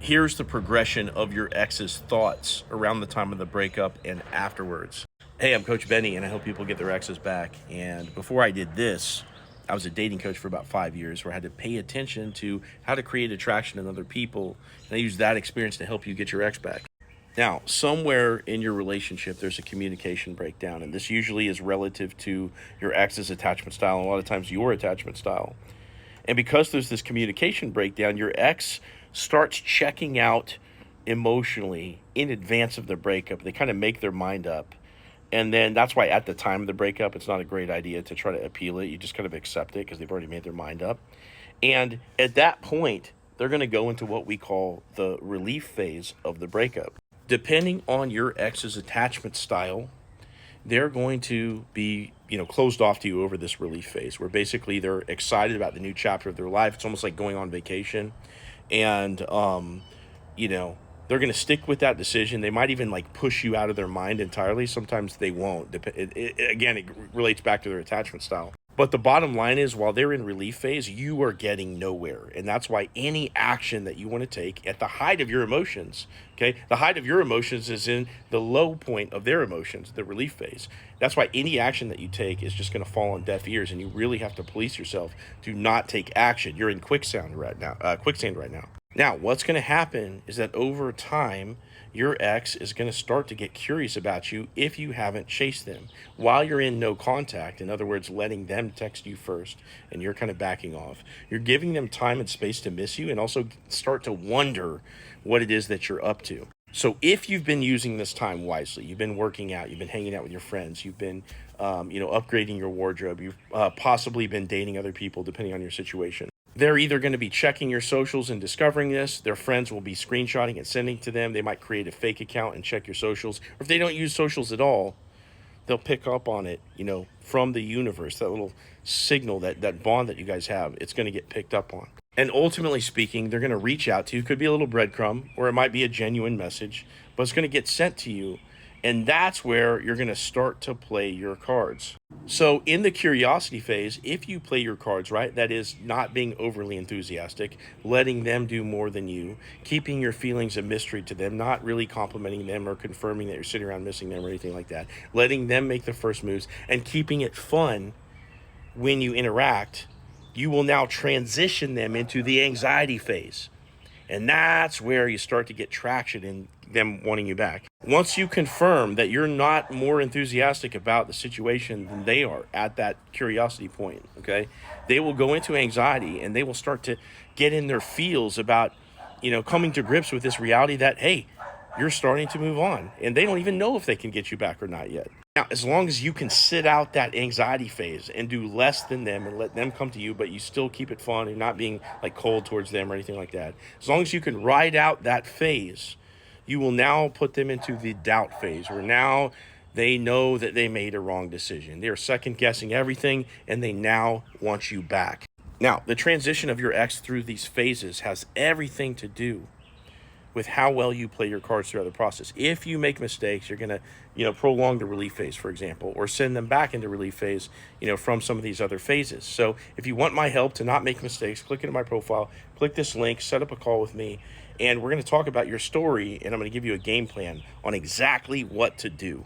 Here's the progression of your ex's thoughts around the time of the breakup and afterwards. Hey, I'm Coach Benny, and I help people get their exes back. And before I did this, I was a dating coach for about 5 years where I had to pay attention to how to create attraction in other people. And I used that experience to help you get your ex back. Now, somewhere in your relationship, there's a communication breakdown, and this usually is relative to your ex's attachment style, and a lot of times your attachment style. And because there's this communication breakdown, your ex starts checking out emotionally in advance of the breakup. They kind of make their mind up. And then that's why at the time of the breakup, it's not a great idea to try to appeal it. You just kind of accept it because they've already made their mind up. And at that point, they're going to go into what we call the relief phase of the breakup. Depending on your ex's attachment style, they're going to be, closed off to you over this relief phase where basically they're excited about the new chapter of their life. It's almost like going on vacation. And, they're going to stick with that decision. They might even like push you out of their mind entirely. Sometimes they won't. It relates back to their attachment style. But the bottom line is, while they're in relief phase, you are getting nowhere. And that's why any action that you want to take at the height of your emotions, okay, the height of your emotions is in the low point of their emotions, the relief phase. That's why any action that you take is just going to fall on deaf ears, and you really have to police yourself to not take action. You're in quicksand right now. Now, what's going to happen is that over time, your ex is going to start to get curious about you if you haven't chased them while you're in no contact. In other words, letting them text you first and you're kind of backing off. You're giving them time and space to miss you and also start to wonder what it is that you're up to. So if you've been using this time wisely, you've been working out, you've been hanging out with your friends, you've been, upgrading your wardrobe, you've possibly been dating other people depending on your situation. They're either going to be checking your socials and discovering this. Their friends will be screenshotting and sending to them. They might create a fake account and check your socials. Or if they don't use socials at all, they'll pick up on it, from the universe, that little signal, that bond that you guys have. It's going to get picked up on. And ultimately speaking, they're going to reach out to you. It could be a little breadcrumb, or it might be a genuine message, but it's going to get sent to you. And that's where you're going to start to play your cards. So in the curiosity phase, if you play your cards right, that is not being overly enthusiastic, letting them do more than you, keeping your feelings a mystery to them, not really complimenting them or confirming that you're sitting around missing them or anything like that, letting them make the first moves and keeping it fun when you interact, you will now transition them into the anxiety phase. And that's where you start to get traction in them wanting you back. Once you confirm that you're not more enthusiastic about the situation than they are at that curiosity point, okay, they will go into anxiety and they will start to get in their feels about, coming to grips with this reality that, hey, you're starting to move on. And they don't even know if they can get you back or not yet. Now, as long as you can sit out that anxiety phase and do less than them and let them come to you, but you still keep it fun and not being like cold towards them or anything like that, as long as you can ride out that phase, you will now put them into the doubt phase where now they know that they made a wrong decision. They're second guessing everything and they now want you back. Now, the transition of your ex through these phases has everything to do with how well you play your cards throughout the process. If you make mistakes, you're going to, prolong the relief phase, for example, or send them back into relief phase, from some of these other phases. So if you want my help to not make mistakes, click into my profile, click this link, set up a call with me, and we're going to talk about your story, and I'm going to give you a game plan on exactly what to do.